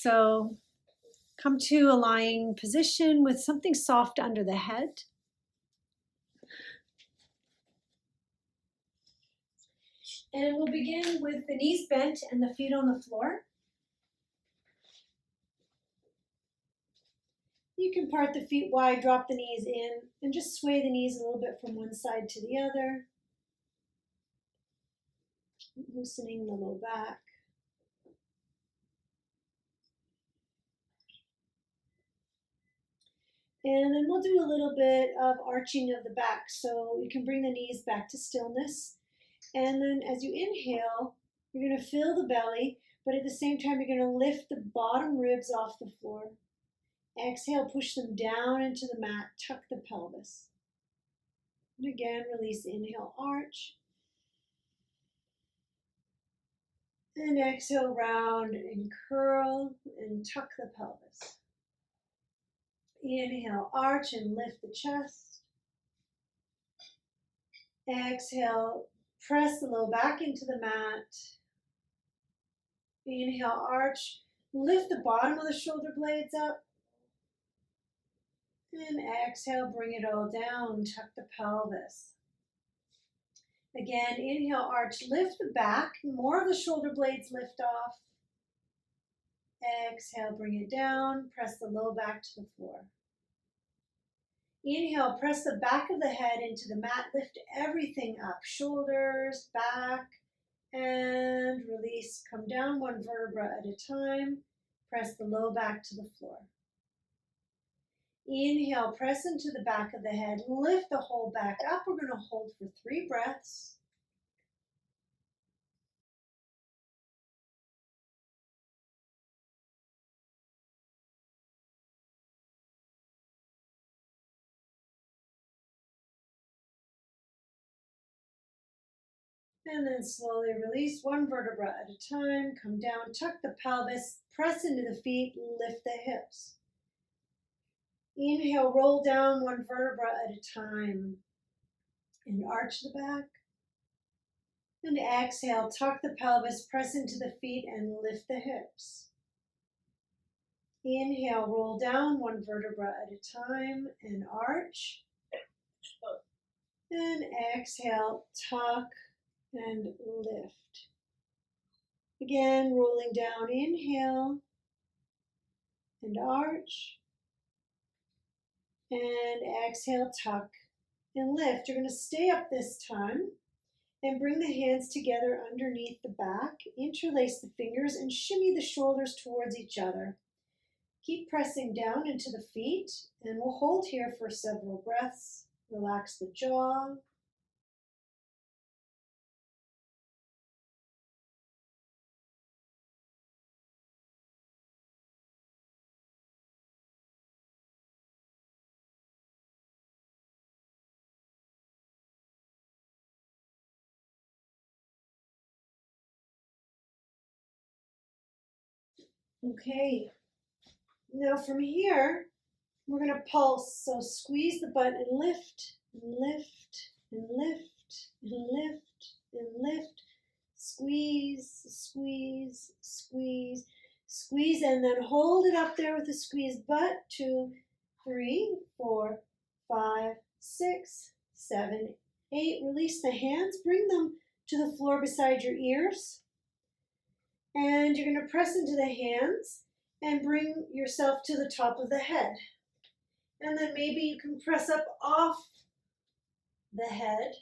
So come to a lying position with something soft under the head. And we'll begin with the knees bent and the feet on the floor. You can part the feet wide, drop the knees in, and just sway the knees a little bit from one side to the other. Loosening the low back. And then we'll do a little bit of arching of the back. So you can bring the knees back to stillness. And then as you inhale, you're going to fill the belly, but at the same time, you're going to lift the bottom ribs off the floor. Exhale, push them down into the mat, tuck the pelvis. And again, release, inhale, arch. And exhale, round and curl and tuck the pelvis. Inhale, arch and lift the chest. Exhale, press the low back into the mat. Inhale, arch, lift the bottom of the shoulder blades up. And exhale, bring it all down, tuck the pelvis. Again, inhale, arch, lift the back, more of the shoulder blades lift off. Exhale, bring it down, press the low back to the floor. Inhale, press the back of the head into the mat, lift everything up, shoulders, back, and release. Come down one vertebra at a time, press the low back to the floor. Inhale, press into the back of the head, lift the whole back up. We're going to hold for 3 breaths. And then slowly release, one vertebra at a time. Come down, tuck the pelvis, press into the feet, lift the hips. Inhale, roll down one vertebra at a time and arch the back. And exhale, tuck the pelvis, press into the feet and lift the hips. Inhale, roll down one vertebra at a time and arch. And exhale, tuck and lift. Again, rolling down, inhale and arch. And exhale, tuck and lift. You're going to stay up this time and bring the hands together underneath the back. Interlace the fingers and shimmy the shoulders towards each other. Keep pressing down into the feet, and we'll hold here for several breaths. Relax the jaw. Okay, now from here, we're going to pulse. So squeeze the butt and lift, and lift, and lift, and lift, and lift. Squeeze, squeeze, squeeze, squeeze, and then hold it up there with the squeezed butt. 2, 3, 4, 5, 6, 7, 8. Release the hands. Bring them to the floor beside your ears. And you're going to press into the hands and bring yourself to the top of the head. And then maybe you can press up off the head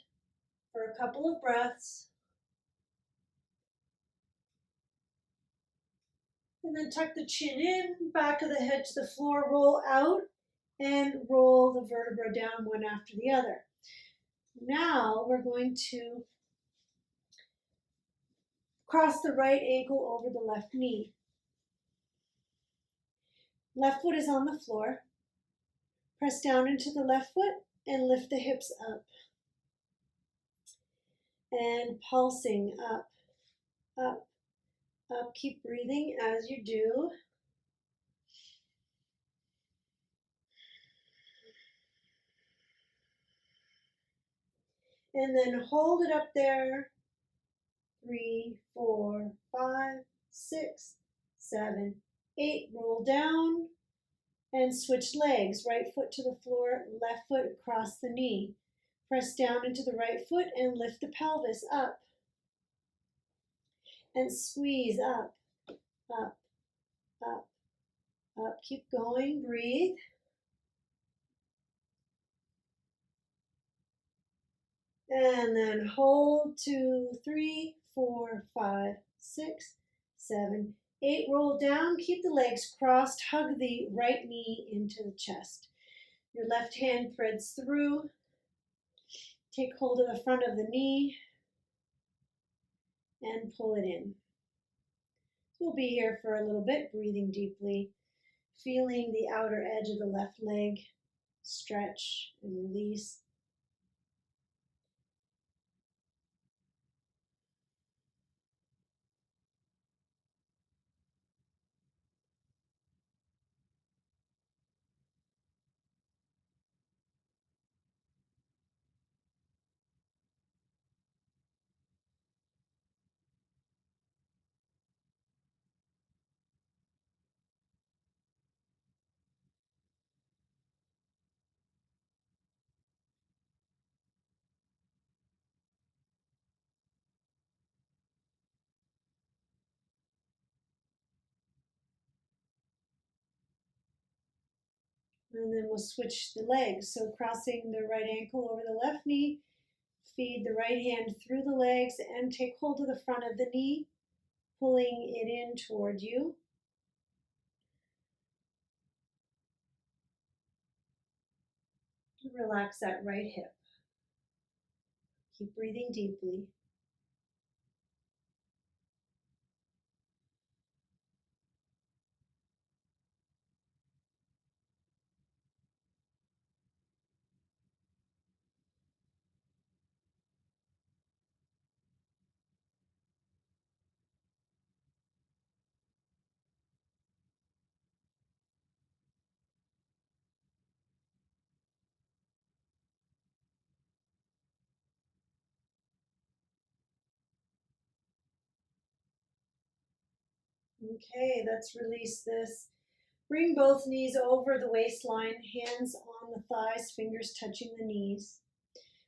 for a couple of breaths. And then tuck the chin in, back of the head to the floor, roll out, and roll the vertebra down one after the other. Now we're going to cross the right ankle over the left knee. Left foot is on the floor. Press down into the left foot and lift the hips up. And pulsing up, up, up. Keep breathing as you do. And then hold it up there. 3, 4, 5, 6, 7, 8, roll down and switch legs. Right foot to the floor, left foot across the knee. Press down into the right foot and lift the pelvis up. And squeeze up, up, up, up. Keep going, breathe. And then hold 2, 3, 4, 5, 6, 7, 8. Roll down, keep the legs crossed, hug the right knee into the chest. Your left hand threads through. Take hold of the front of the knee and pull it in. We'll be here for a little bit, breathing deeply, feeling the outer edge of the left leg stretch and release. And then we'll switch the legs. So crossing the right ankle over the left knee, feed the right hand through the legs and take hold of the front of the knee, pulling it in toward you. Relax that right hip. Keep breathing deeply. Okay, let's release this. Bring both knees over the waistline, hands on the thighs, fingers touching the knees.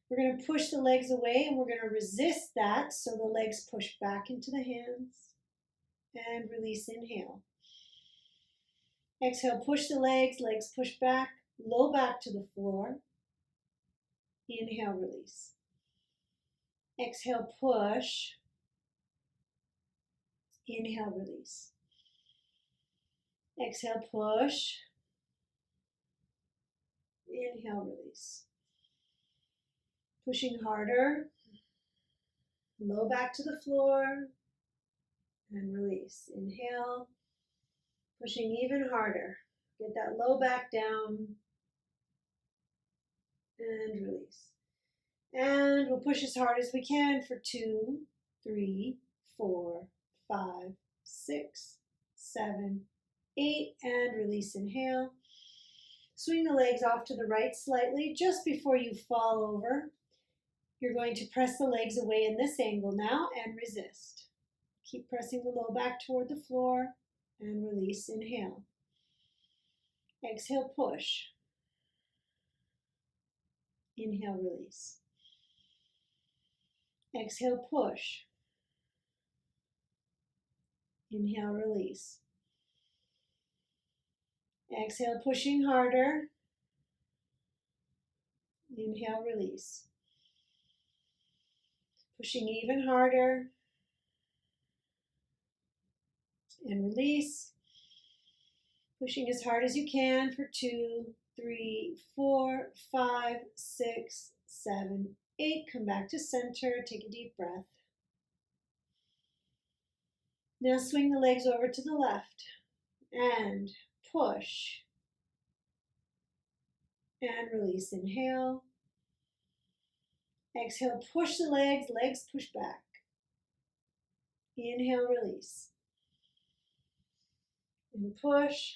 We're going to push the legs away and we're going to resist that so the legs push back into the hands. And release, inhale. Exhale, push the legs, legs push back, low back to the floor. Inhale, release. Exhale, push. Inhale, release. Exhale, push. Inhale, release. Pushing harder. Low back to the floor. And release. Inhale. Pushing even harder. Get that low back down. And release. And we'll push as hard as we can for 2, 3, 4, 5, 6, 7, 8, and release, inhale. Swing the legs off to the right slightly just before you fall over. You're going to press the legs away in this angle now and resist. Keep pressing the low back toward the floor and release, inhale. Exhale, push. Inhale, release. Exhale, push. Inhale, release. Exhale, pushing harder. Inhale, release. Pushing even harder. And release. Pushing as hard as you can for 2, 3, 4, 5, 6, 7, 8. Come back to center. Take a deep breath. Now swing the legs over to the left and push and release. Inhale. Exhale, push the legs, legs push back. Inhale, release. And push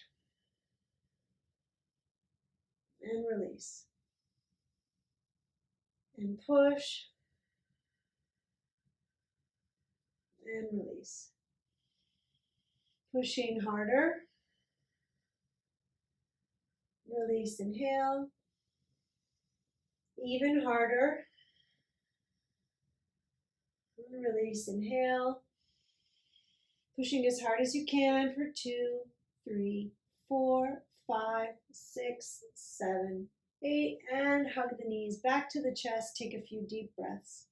and release. And push and release. Pushing harder. Release, inhale. Even harder. Release, inhale. Pushing as hard as you can for 2, 3, 4, 5, 6, 7, 8. And hug the knees back to the chest. Take a few deep breaths.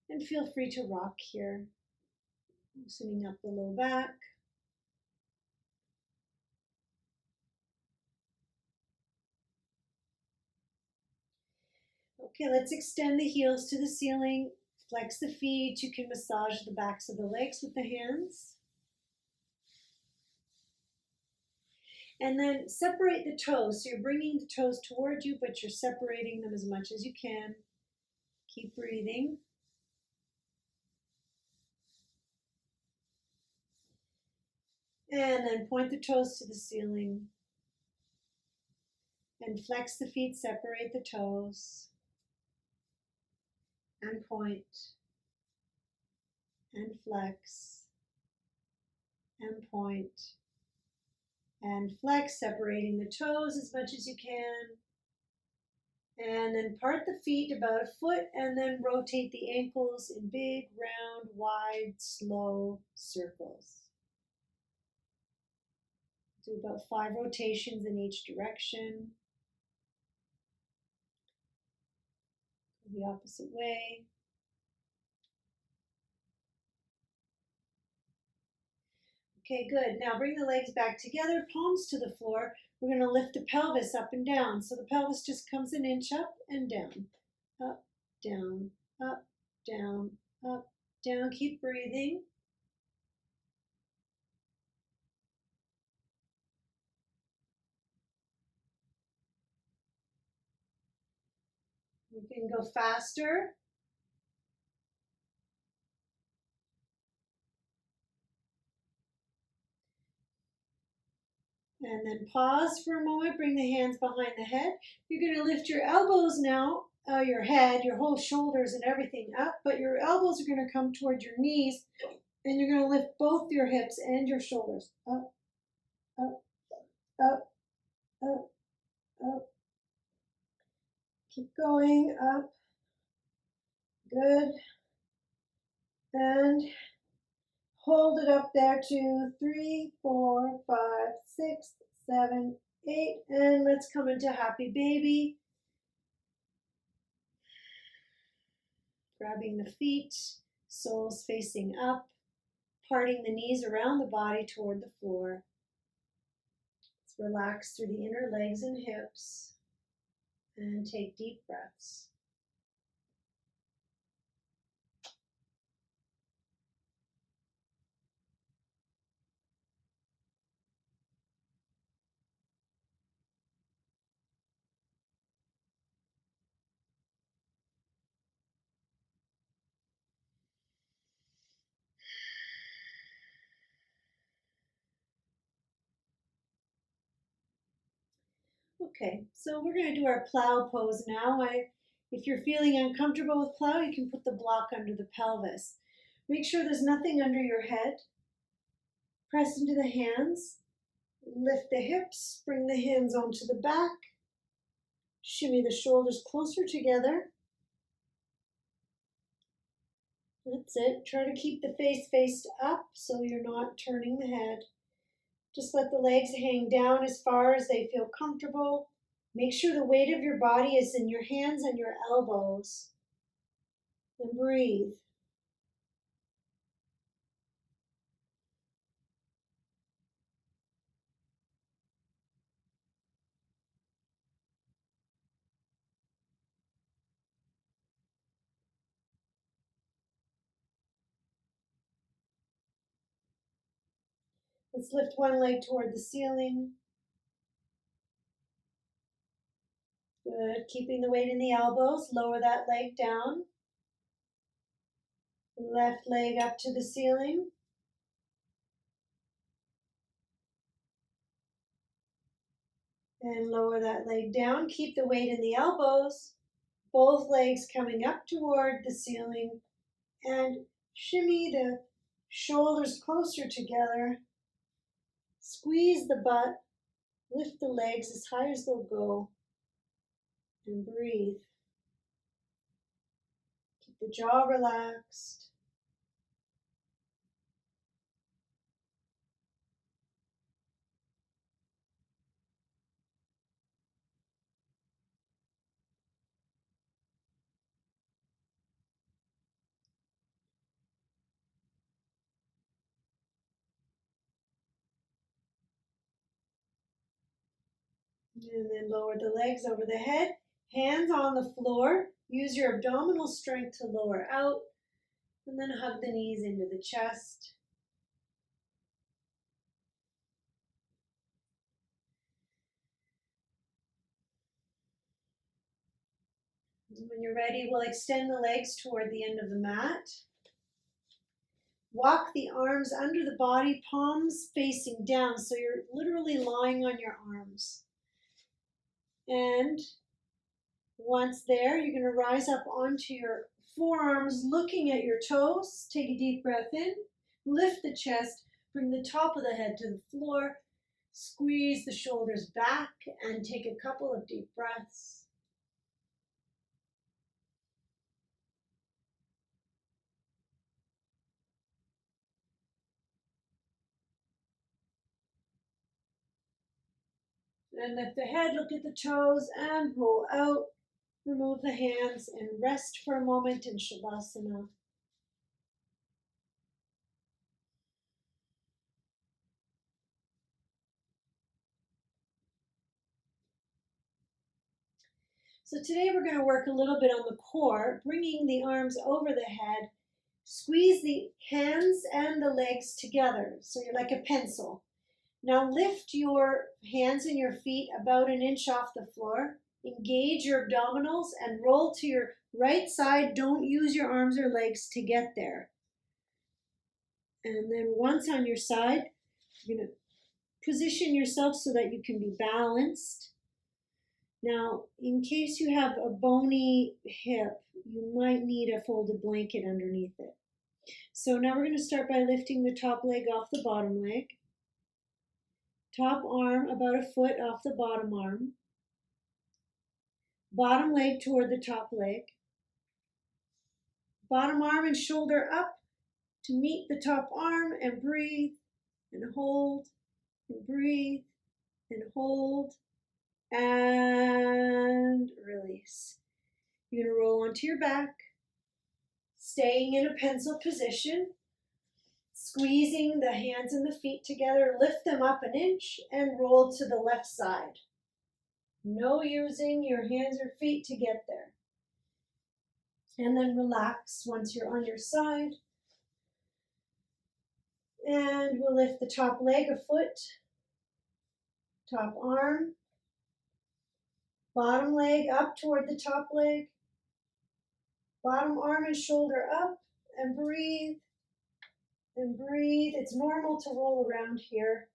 And feel free to rock here. Loosening up the low back. Okay, let's extend the heels to the ceiling. Flex the feet. You can massage the backs of the legs with the hands. And then separate the toes. So you're bringing the toes toward you, but you're separating them as much as you can. Keep breathing. And then point the toes to the ceiling. And flex the feet, separate the toes. And point. And flex. And point. And flex, separating the toes as much as you can. And then part the feet about a foot and then rotate the ankles in big, round, wide, slow circles. Do about 5 rotations in each direction. Go the opposite way. Okay, good. Now bring the legs back together, palms to the floor. We're going to lift the pelvis up and down. So the pelvis just comes an inch up and down. Up, down, up, down, up, down. Keep breathing. You can go faster. And then pause for a moment, bring the hands behind the head. You're going to lift your elbows now, your head, your whole shoulders and everything up, but your elbows are going to come toward your knees, and you're going to lift both your hips and your shoulders. Up, up, up, up, up. Keep going, up. Good. And hold it up there, 2, 3, 4, 5, 6, 7, 8. And let's come into happy baby. Grabbing the feet, soles facing up, parting the knees around the body toward the floor. Let's relax through the inner legs and hips and take deep breaths. Okay, so we're going to do our plow pose now. If you're feeling uncomfortable with plow, you can put the block under the pelvis. Make sure there's nothing under your head. Press into the hands. Lift the hips. Bring the hands onto the back. Shimmy the shoulders closer together. That's it. Try to keep the face faced up so you're not turning the head. Just let the legs hang down as far as they feel comfortable. Make sure the weight of your body is in your hands and your elbows. And breathe. Let's lift one leg toward the ceiling. Good. Keeping the weight in the elbows. Lower that leg down. Left leg up to the ceiling. And lower that leg down. Keep the weight in the elbows. Both legs coming up toward the ceiling. And shimmy the shoulders closer together. Squeeze the butt. Lift the legs as high as they'll go and breathe. Keep the jaw relaxed. And then lower the legs over the head, hands on the floor. Use your abdominal strength to lower out, and then hug the knees into the chest. And when you're ready, we'll extend the legs toward the end of the mat. Walk the arms under the body, palms facing down, so you're literally lying on your arms. And once there, you're going to rise up onto your forearms, looking at your toes. Take a deep breath in, lift the chest, bring the top of the head to the floor, squeeze the shoulders back, and take a couple of deep breaths. And lift the head, look at the toes, and roll out. Remove the hands and rest for a moment in Shavasana. So today we're going to work a little bit on the core, bringing the arms over the head. Squeeze the hands and the legs together, so you're like a pencil. Now lift your hands and your feet about an inch off the floor. Engage your abdominals and roll to your right side. Don't use your arms or legs to get there. And then once on your side, you're going to position yourself so that you can be balanced. Now, in case you have a bony hip, you might need a folded blanket underneath it. So now we're going to start by lifting the top leg off the bottom leg. Top arm about a foot off the bottom arm. Bottom leg toward the top leg. Bottom arm and shoulder up to meet the top arm, and breathe and hold and breathe and hold and release. You're going to roll onto your back, staying in a pencil position, squeezing the hands and the feet together, lift them up an inch and roll to the left side. No using your hands or feet to get there. And then relax once you're on your side. And we'll lift the top leg a foot, top arm, bottom leg up toward the top leg, bottom arm and shoulder up, and breathe and breathe. It's normal to roll around here.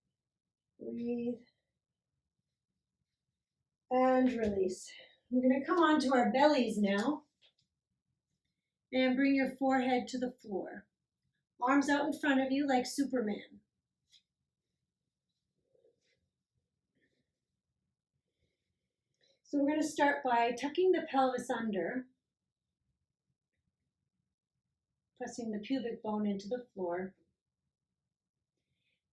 Breathe and release. We're going to come onto our bellies now and bring your forehead to the floor. Arms out in front of you like Superman. So we're going to start by tucking the pelvis under, pressing the pubic bone into the floor.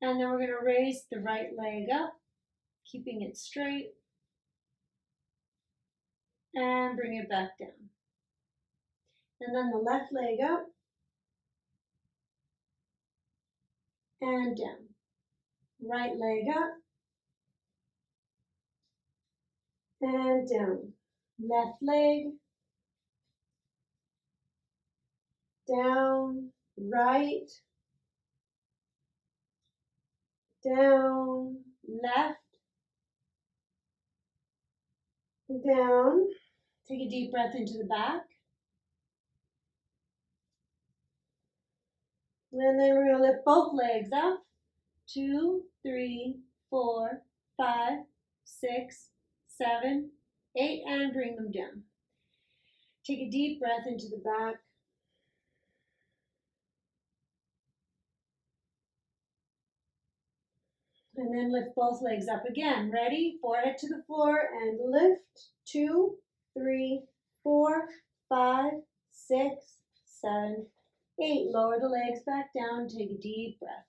And then we're going to raise the right leg up, keeping it straight, and bring it back down. And then the left leg up and down. Right leg up and down. Left leg down, right, down, left, down. Take a deep breath into the back. And then we're going to lift both legs up. 2, 3, 4, 5, 6, 7, 8, and bring them down. Take a deep breath into the back. And then lift both legs up again. Ready? Forehead to the floor and lift. 2, 3, 4, 5, 6, 7, 8. Lower the legs back down. Take a deep breath.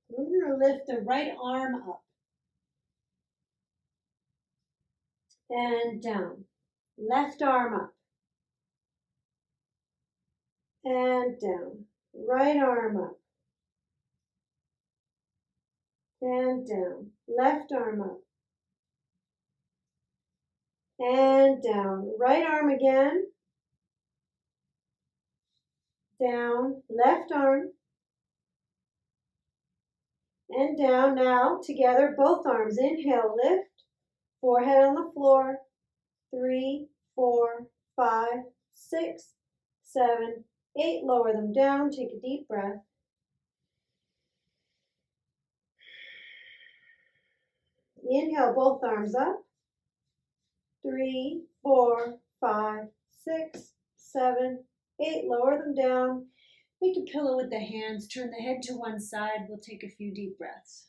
We're going to lift the right arm up and down. Left arm up and down. Right arm up and down. Left arm up and down. Right arm again. Down. Left arm and down. Now together, both arms. Inhale, lift. Forehead on the floor. 3, 4, 5, 6, 7, 8. Lower them down. Take a deep breath. Inhale, both arms up. 3, 4, 5, 6, 7, 8. Lower them down. Make a pillow with the hands. Turn the head to one side. We'll take a few deep breaths.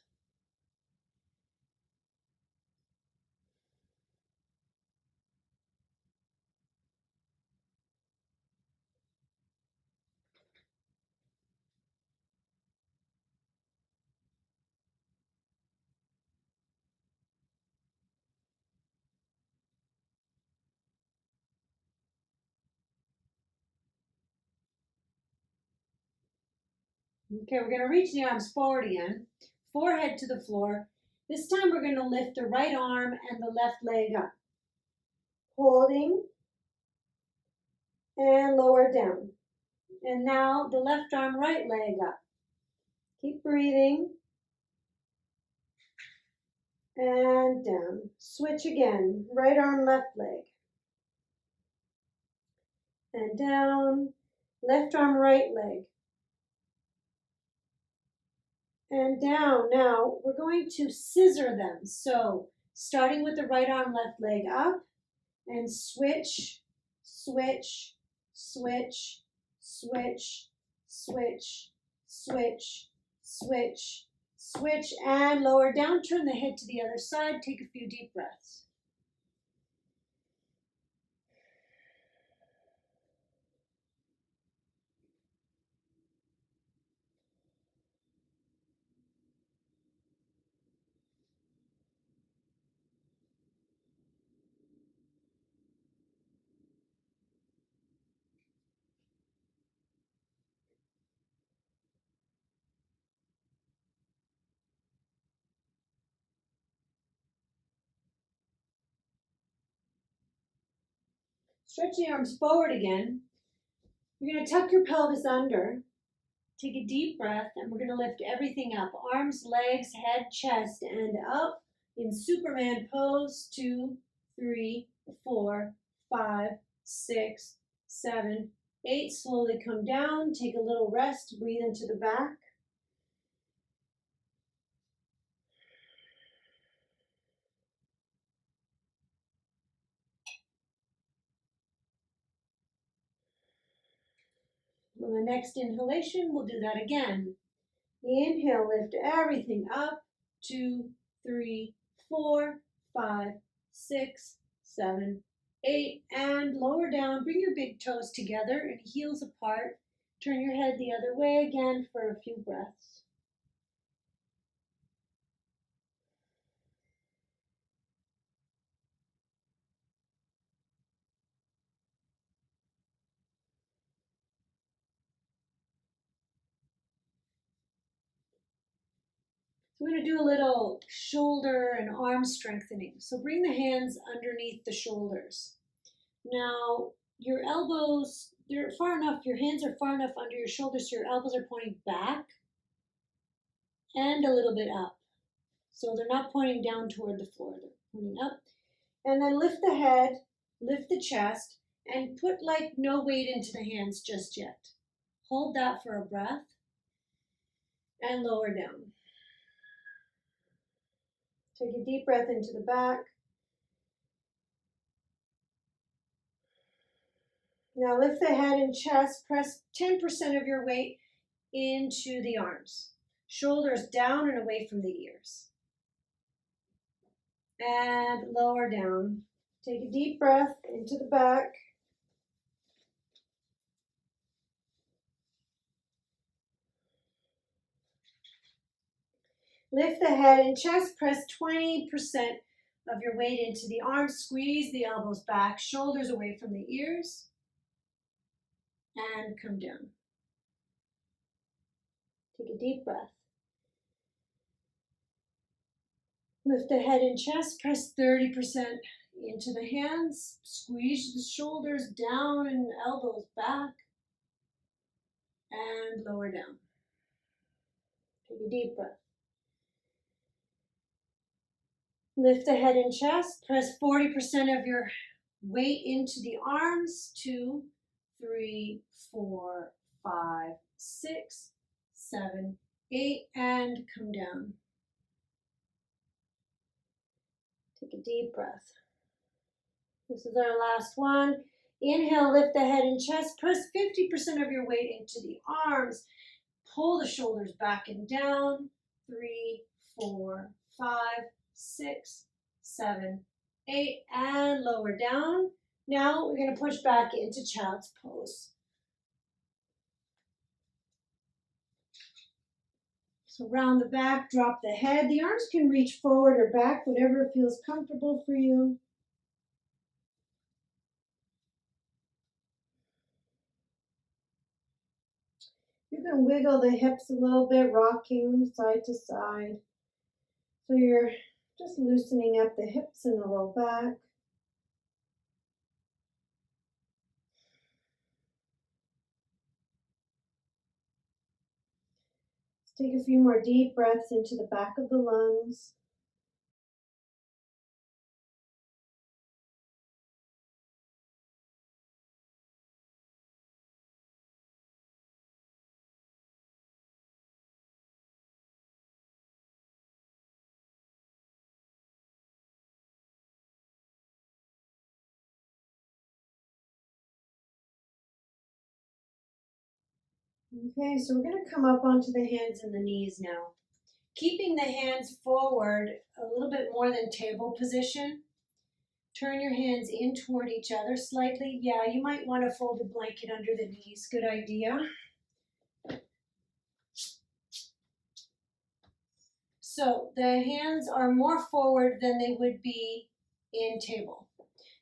Okay, we're going to reach the arms forward again. Forehead to the floor. This time we're going to lift the right arm and the left leg up. Holding and lower down. And now the left arm, right leg up. Keep breathing. And down. Switch again. Right arm, left leg. And down. Left arm, right leg. And down. Now we're going to scissor them. So starting with the right arm, left leg up, and switch, switch, switch, switch, switch, switch, switch, switch, and lower down. Turn the head to the other side. Take a few deep breaths. Stretch the arms forward again. You're going to tuck your pelvis under. Take a deep breath, and we're going to lift everything up. Arms, legs, head, chest, and up in Superman pose. 2, 3, 4, 5, 6, 7, 8. Slowly come down. Take a little rest. Breathe into the back. On the next inhalation, we'll do that again. Inhale, lift everything up. 2, 3, 4, 5, 6, 7, 8. And lower down. Bring your big toes together and heels apart. Turn your head the other way again for a few breaths. So we're going to do a little shoulder and arm strengthening. So bring the hands underneath the shoulders. Now, your elbows, they're far enough, your hands are far enough under your shoulders so your elbows are pointing back and a little bit up. So they're not pointing down toward the floor, they're pointing up. And then lift the head, lift the chest, and put like no weight into the hands just yet. Hold that for a breath and lower down. Take a deep breath into the back. Now lift the head and chest, press 10% of your weight into the arms. Shoulders down and away from the ears. And lower down. Take a deep breath into the back. Lift the head and chest, press 20% of your weight into the arms. Squeeze the elbows back, shoulders away from the ears. And come down. Take a deep breath. Lift the head and chest, press 30% into the hands. Squeeze the shoulders down and elbows back. And lower down. Take a deep breath. Lift the head and chest, press 40% of your weight into the arms. 2, 3, 4, 5, 6, 7, 8, and come down. Take a deep breath. This is our last one. Inhale, lift the head and chest, press 50% of your weight into the arms. Pull the shoulders back and down. 3, 4, 5, 6, 7, 8, and lower down. Now we're going to push back into child's pose. So round the back, drop the head. The arms can reach forward or back, whatever feels comfortable for you. You can wiggle the hips a little bit, rocking side to side. So you're just loosening up the hips and the low back. Let's take a few more deep breaths into the back of the lungs. Okay, so we're going to come up onto the hands and the knees now. Keeping the hands forward a little bit more than table position. Turn your hands in toward each other slightly. Yeah, you might want to fold a blanket under the knees. Good idea. So the hands are more forward than they would be in table.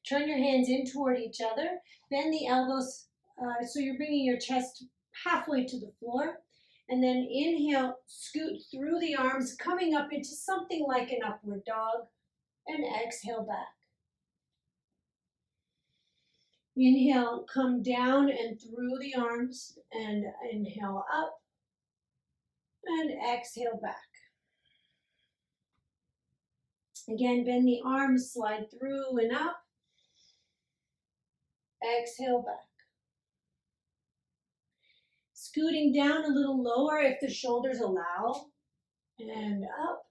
Turn your hands in toward each other. Bend the elbows so you're bringing your chest halfway to the floor. And then inhale, scoot through the arms, coming up into something like an upward dog. And exhale back. Inhale, come down and through the arms. And inhale up. And exhale back. Again, bend the arms, slide through and up. Exhale back. Scooting down a little lower if the shoulders allow. And up.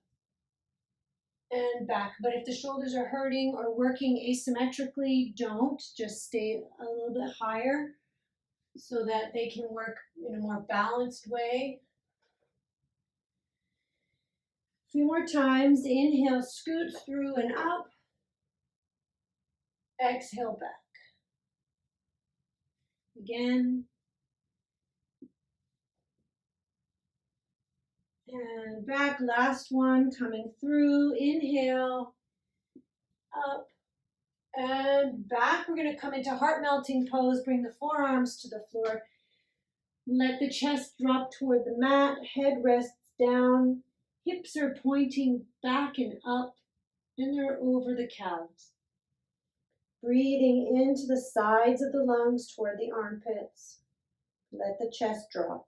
And back. But if the shoulders are hurting or working asymmetrically, don't. Just stay a little bit higher so that they can work in a more balanced way. A few more times. Inhale, scoot through and up. Exhale back. Again. And back. Last one. Coming through. Inhale. Up. And back. We're going to come into heart melting pose. Bring the forearms to the floor. Let the chest drop toward the mat. Head rests down. Hips are pointing back and up. And they're over the calves. Breathing into the sides of the lungs toward the armpits. Let the chest drop.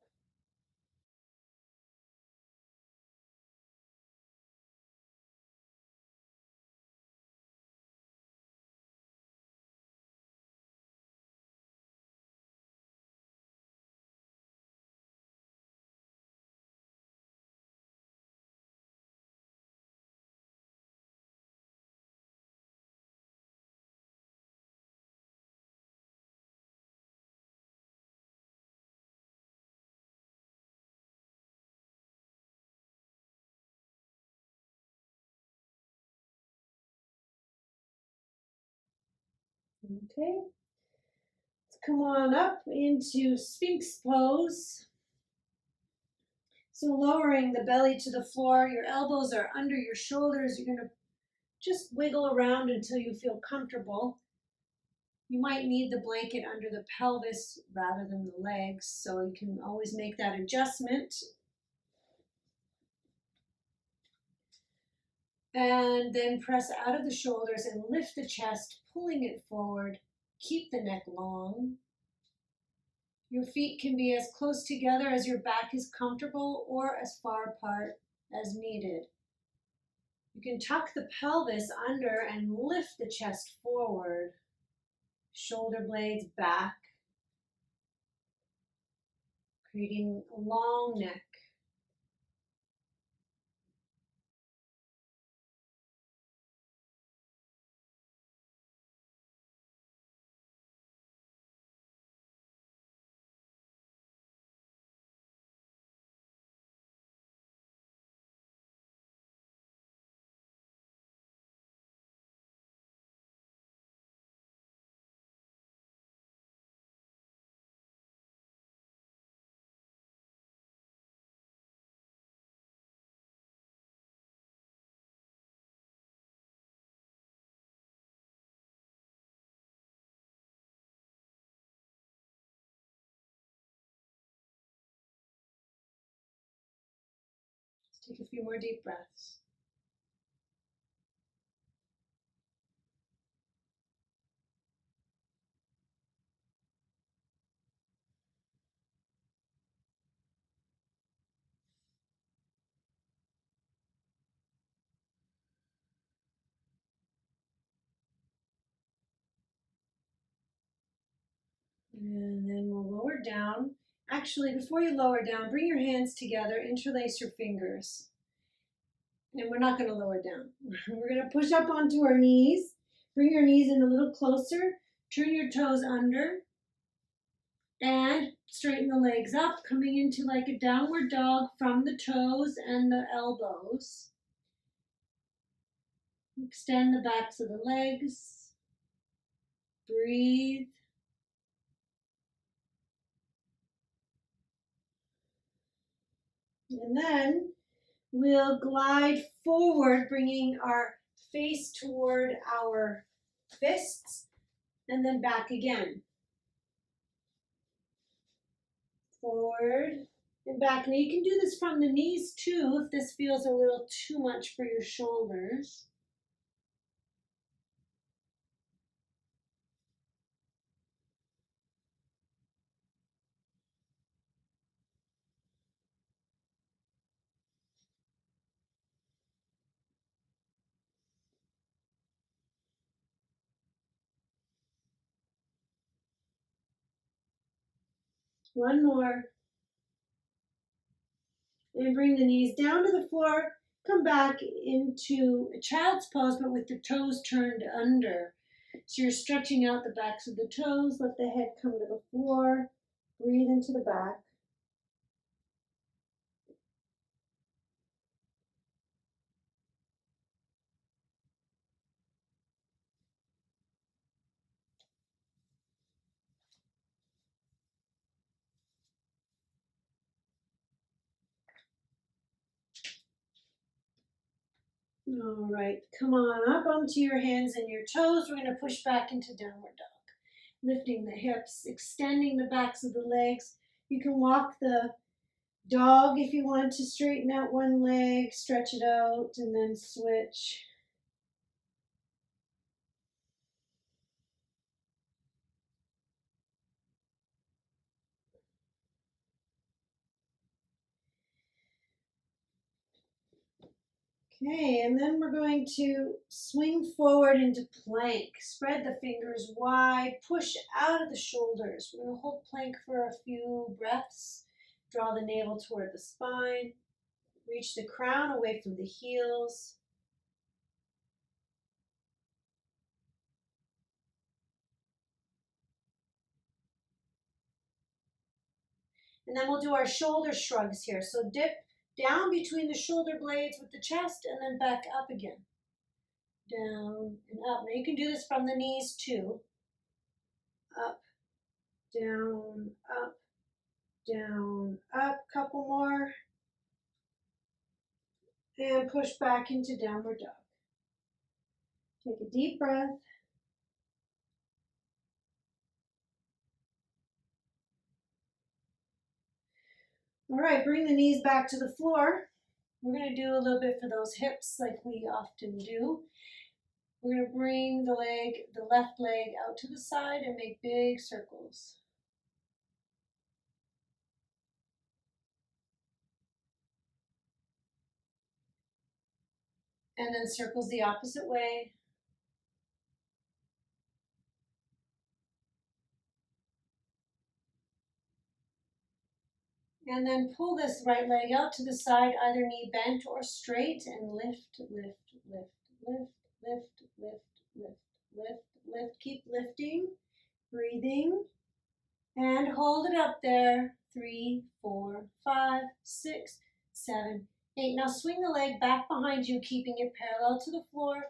Okay. Let's come on up into Sphinx pose. So lowering the belly to the floor, your elbows are under your shoulders. You're going to just wiggle around until you feel comfortable. You might need the blanket under the pelvis rather than the legs, so you can always make that adjustment. And then press out of the shoulders and lift the chest, pulling it forward. Keep the neck long. Your feet can be as close together as your back is comfortable or as far apart as needed. You can tuck the pelvis under and lift the chest forward. Shoulder blades back, creating a long neck. Let's take a few more deep breaths. And then we'll lower down. Actually, before you lower down, bring your hands together, interlace your fingers. And we're not going to lower down. We're going to push up onto our knees. Bring your knees in a little closer. Turn your toes under. And straighten the legs up, coming into like a downward dog from the toes and the elbows. Extend the backs of the legs. Breathe. And then we'll glide forward, bringing our face toward our fists, and then back again. Forward and back. Now you can do this from the knees too if this feels a little too much for your shoulders. One more. And bring the knees down to the floor. Come back into a child's pose, but with the toes turned under. So you're stretching out the backs of the toes. Let the head come to the floor. Breathe into the back. All right, come on up onto your hands and your toes. We're going to push back into downward dog. Lifting the hips, extending the backs of the legs. You can walk the dog if you want to straighten out one leg, stretch it out, and then switch. Okay, and then we're going to swing forward into plank. Spread the fingers wide, push out of the shoulders. We're going to hold plank for a few breaths. Draw the navel toward the spine. Reach the crown away from the heels. And then we'll do our shoulder shrugs here. So dip down between the shoulder blades with the chest and then back up again. Down and up. Now you can do this from the knees too. up, down, up, down, up. Couple more. And push back into downward dog. Take a deep breath. All right, bring the knees back to the floor. We're going to do a little bit for those hips like we often do. We're going to bring the left leg out to the side and make big circles. And then circles the opposite way. And then pull this right leg out to the side, either knee bent or straight, and lift, lift, lift, lift, lift, lift, lift, lift, lift. Keep lifting, breathing, and hold it up there. 3, 4, 5, 6, 7, 8. Now swing the leg back behind you, keeping it parallel to the floor,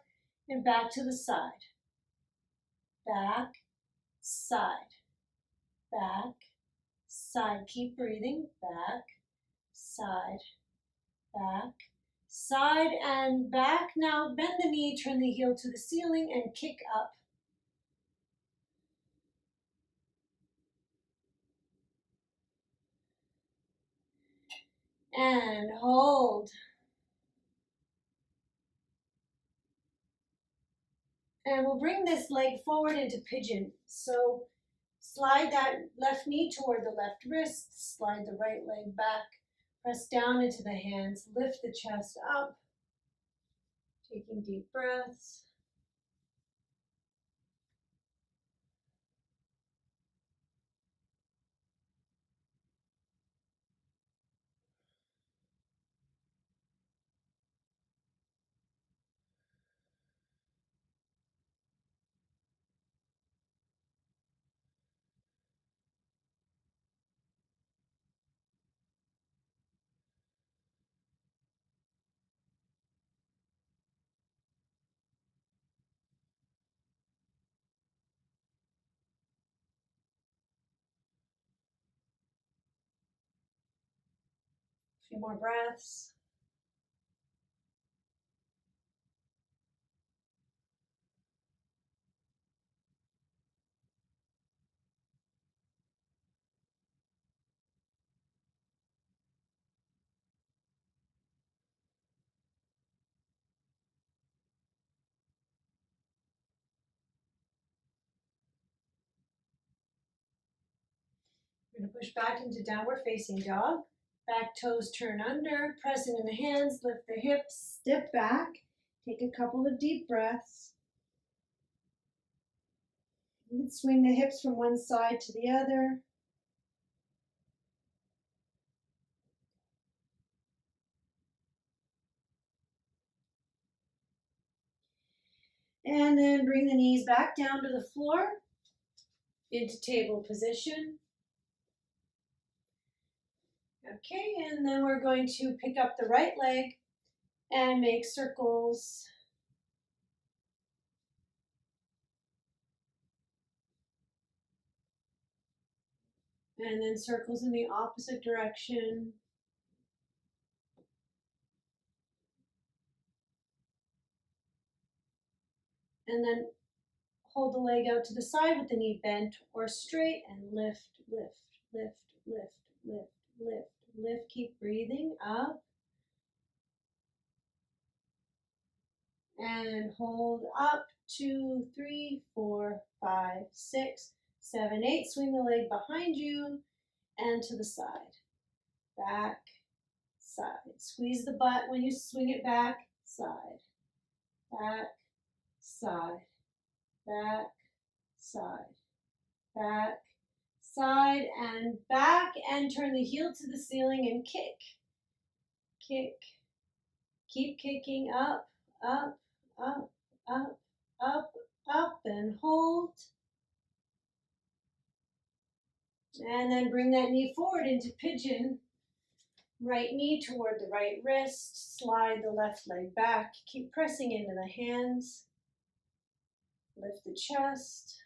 and back to the side. Back, side, back, side. Keep breathing. Back, side, back, side, and back. Now bend the knee, turn the heel to the ceiling, and kick up. And hold. And we'll bring this leg forward into pigeon. So slide that left knee toward the left wrist, slide the right leg back, press down into the hands, lift the chest up, taking deep breaths. A few more breaths. We're going to push back into downward facing dog. Back toes turn under, press into the hands, lift the hips, step back, take a couple of deep breaths. You can swing the hips from one side to the other. And then bring the knees back down to the floor into table position. Okay, and then we're going to pick up the right leg and make circles. And then circles in the opposite direction. And then hold the leg out to the side with the knee bent or straight and lift, lift, lift, lift, lift, lift, lift. Keep breathing up. And hold up. 2, 3, 4, 5, 6, 7, 8. Swing the leg behind you and to the side. Back, side. Squeeze the butt when you swing it back, side. Back, side. Back, side. Back, side, and back, and turn the heel to the ceiling and kick. Kick. Keep kicking up, up, up, up, up, up, and hold. And then bring that knee forward into pigeon. Right knee toward the right wrist. Slide the left leg back. Keep pressing into the hands. Lift the chest.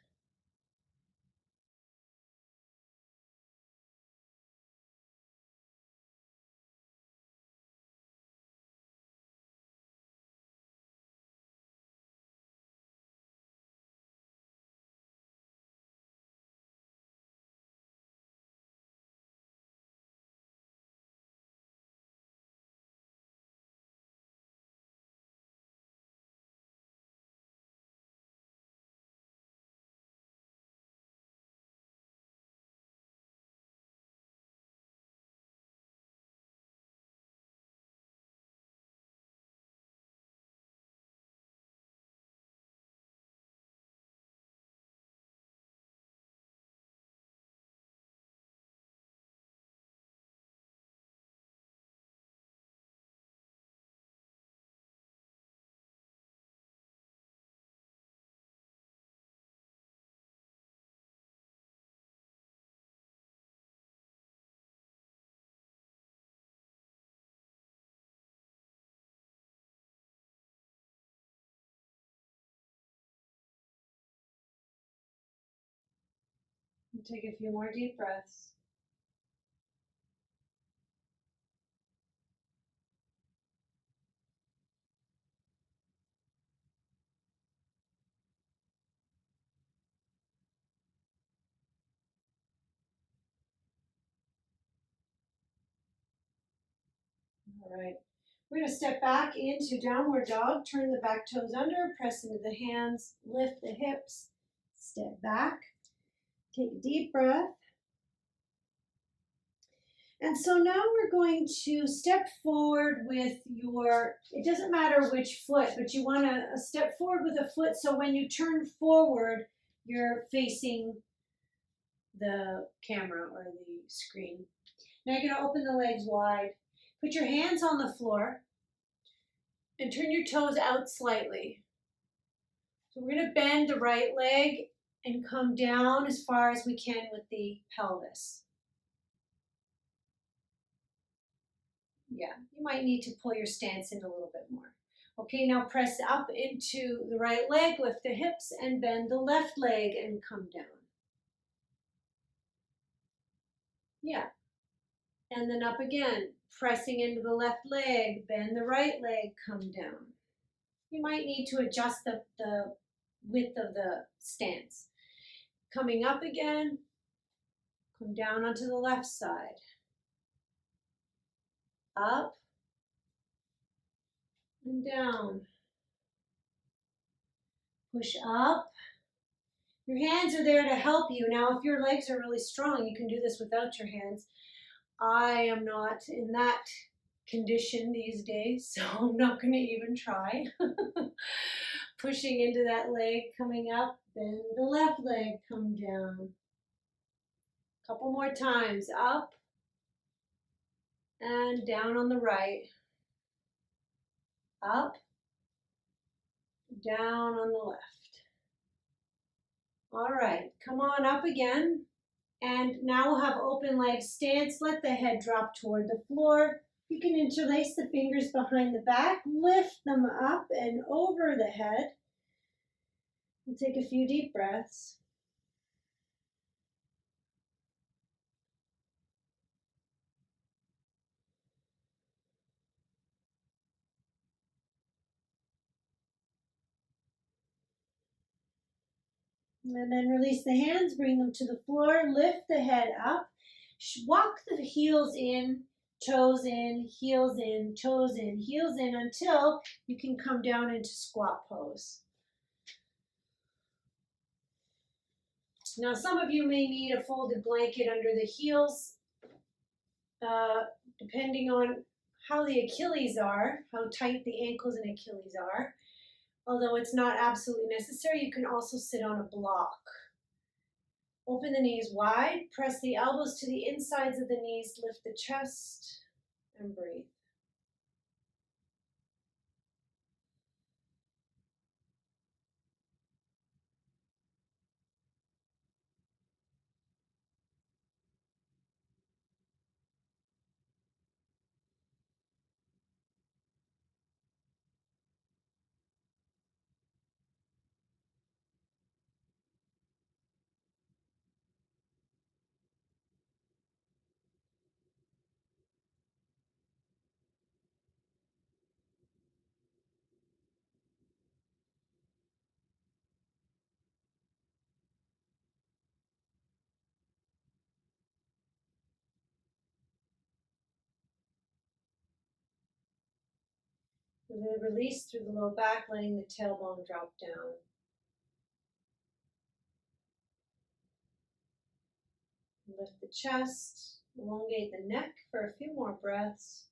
And take a few more deep breaths. All right. We're going to step back into downward dog, turn the back toes under, press into the hands, lift the hips, step back, take a deep breath. And so now we're going to step forward with your, it doesn't matter which foot, but you want to step forward with a foot so when you turn forward, you're facing the camera or the screen. Now you're going to open the legs wide. Put your hands on the floor and turn your toes out slightly. So we're going to bend the right leg and come down as far as we can with the pelvis. Yeah, you might need to pull your stance in a little bit more. Okay, now press up into the right leg, lift the hips, and bend the left leg and come down. Yeah, and then up again, pressing into the left leg, bend the right leg, come down. You might need to adjust the width of the stance. Coming up again, come down onto the left side. Up and down. Push up. Your hands are there to help you. Now, if your legs are really strong, you can do this without your hands. I am not in that condition these days, so I'm not going to even try. Pushing into that leg, coming up, then the left leg, come down. Couple more times, up and down on the right. Up, down on the left. All right, come on up again. And now we'll have open leg stance. Let the head drop toward the floor. You can interlace the fingers behind the back, lift them up and over the head. And take a few deep breaths. And then release the hands, bring them to the floor, lift the head up, walk the heels in, toes in, heels in, toes in, heels in until you can come down into squat pose. Now some of you may need a folded blanket under the heels, depending on how the Achilles are, how tight the ankles and Achilles are. Although it's not absolutely necessary, you can also sit on a block. Open the knees wide, press the elbows to the insides of the knees, lift the chest, and breathe. We're going to release through the low back, letting the tailbone drop down. Lift the chest, elongate the neck for a few more breaths.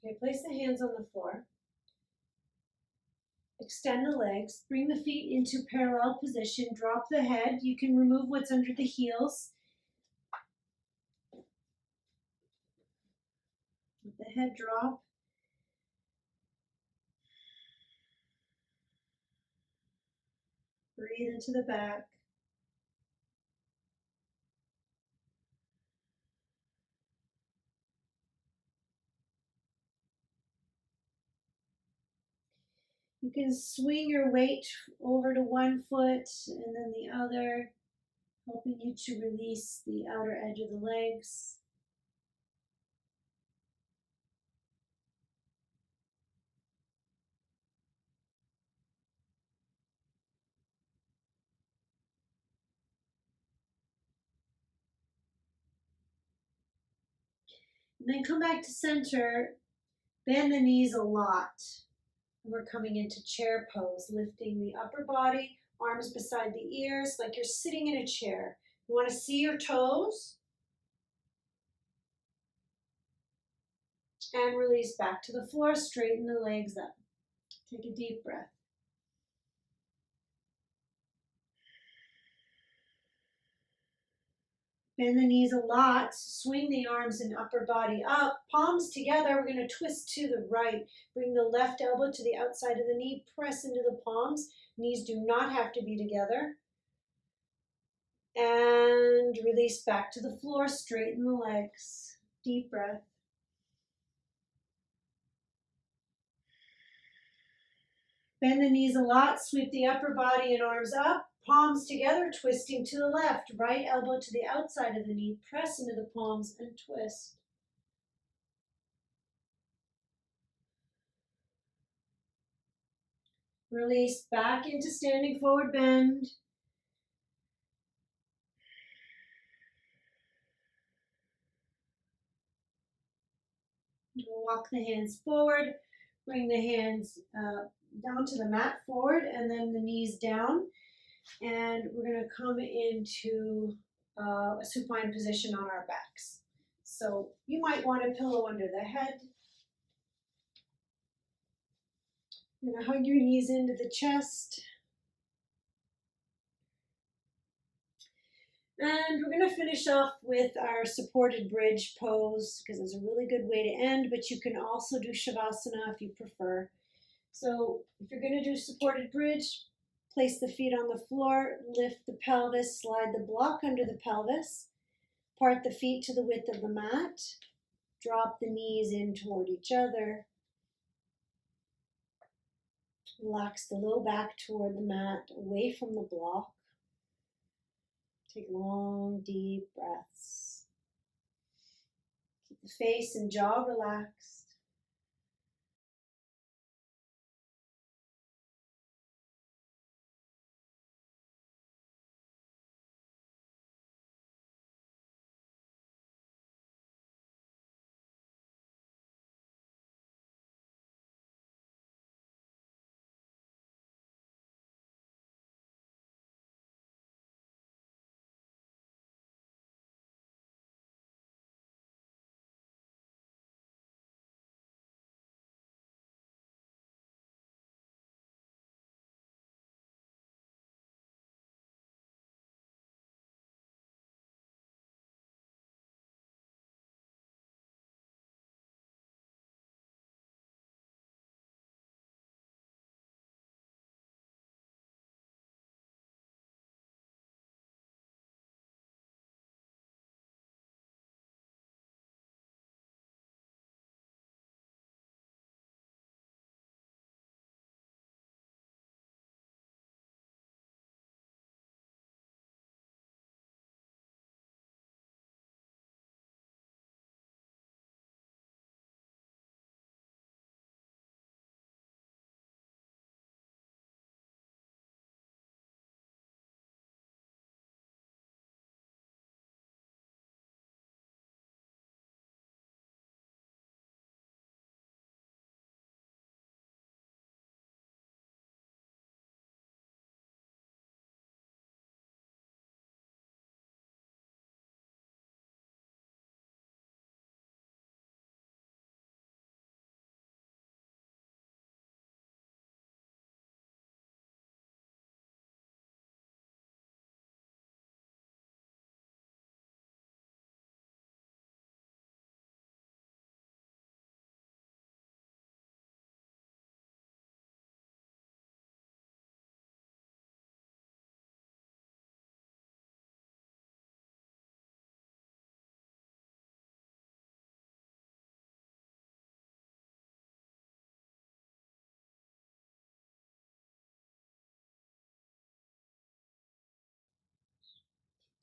Okay, place the hands on the floor. Extend the legs, bring the feet into parallel position, drop the head. You can remove what's under the heels. Let the head drop. Breathe into the back. You can swing your weight over to one foot and then the other, helping you to release the outer edge of the legs. And then come back to center, bend the knees a lot. And we're coming into chair pose, lifting the upper body, arms beside the ears, like you're sitting in a chair. You want to see your toes. And release back to the floor, straighten the legs up. Take a deep breath. Bend the knees a lot, swing the arms and upper body up, palms together. We're going to twist to the right. Bring the left elbow to the outside of the knee, press into the palms. Knees do not have to be together. And release back to the floor, straighten the legs. Deep breath. Bend the knees a lot, sweep the upper body and arms up, palms together, twisting to the left, right elbow to the outside of the knee, press into the palms and twist. Release back into standing forward bend. Walk the hands forward, bring the hands down to the mat forward and then the knees down. And we're going to come into a supine position on our backs. So you might want a pillow under the head. You're going to hug your knees into the chest. And we're going to finish off with our supported bridge pose because it's a really good way to end, but you can also do Shavasana if you prefer. So if you're going to do supported bridge, place the feet on the floor, lift the pelvis, slide the block under the pelvis, part the feet to the width of the mat, drop the knees in toward each other, relax the low back toward the mat, away from the block. Take long, deep breaths. Keep the face and jaw relaxed.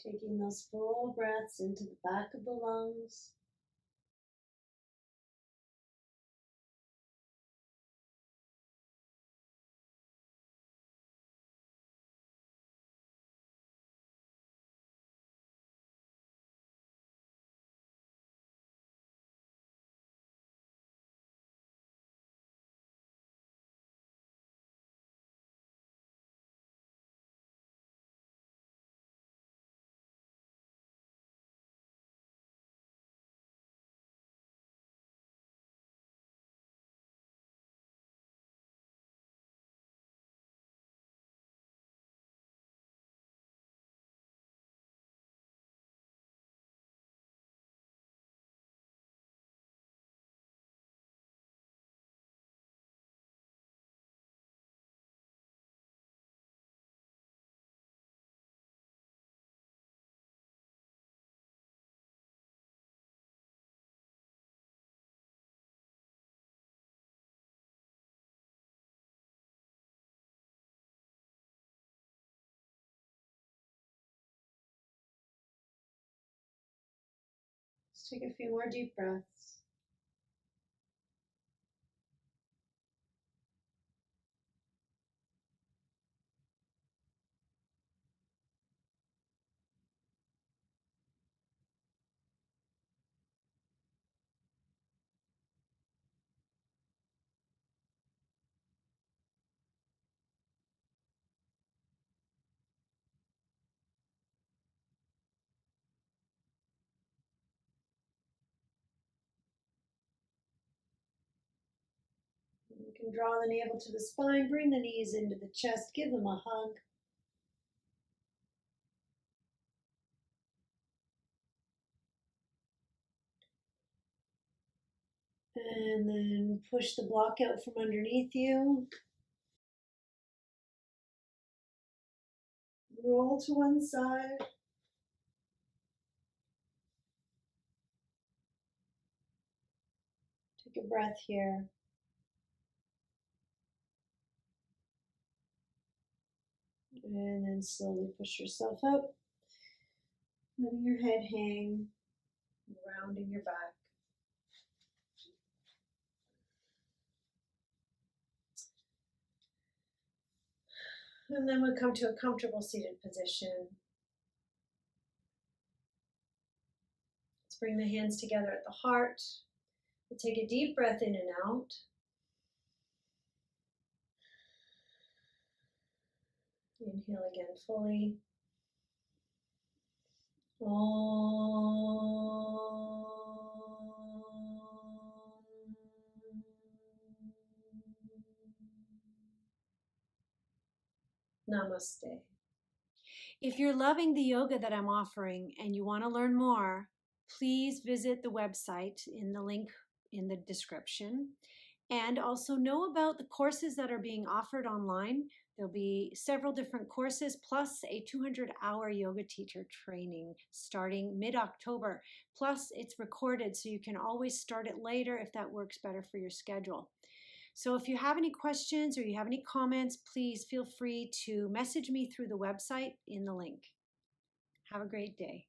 Taking those full breaths into the back of the lungs. Let's take a few more deep breaths. You can draw the navel to the spine, bring the knees into the chest, give them a hug. And then push the block out from underneath you. Roll to one side. Take a breath here. And then slowly push yourself up. Letting your head hang, rounding your back. And then we'll come to a comfortable seated position. Let's bring the hands together at the heart. We'll take a deep breath in and out. Inhale again fully. Om. Namaste. If you're loving the yoga that I'm offering and you want to learn more, please visit the website in the link in the description. And also know about the courses that are being offered online. There'll be several different courses plus a 200-hour yoga teacher training starting mid-October. Plus it's recorded so you can always start it later if that works better for your schedule. So if you have any questions or you have any comments, please feel free to message me through the website in the link. Have a great day.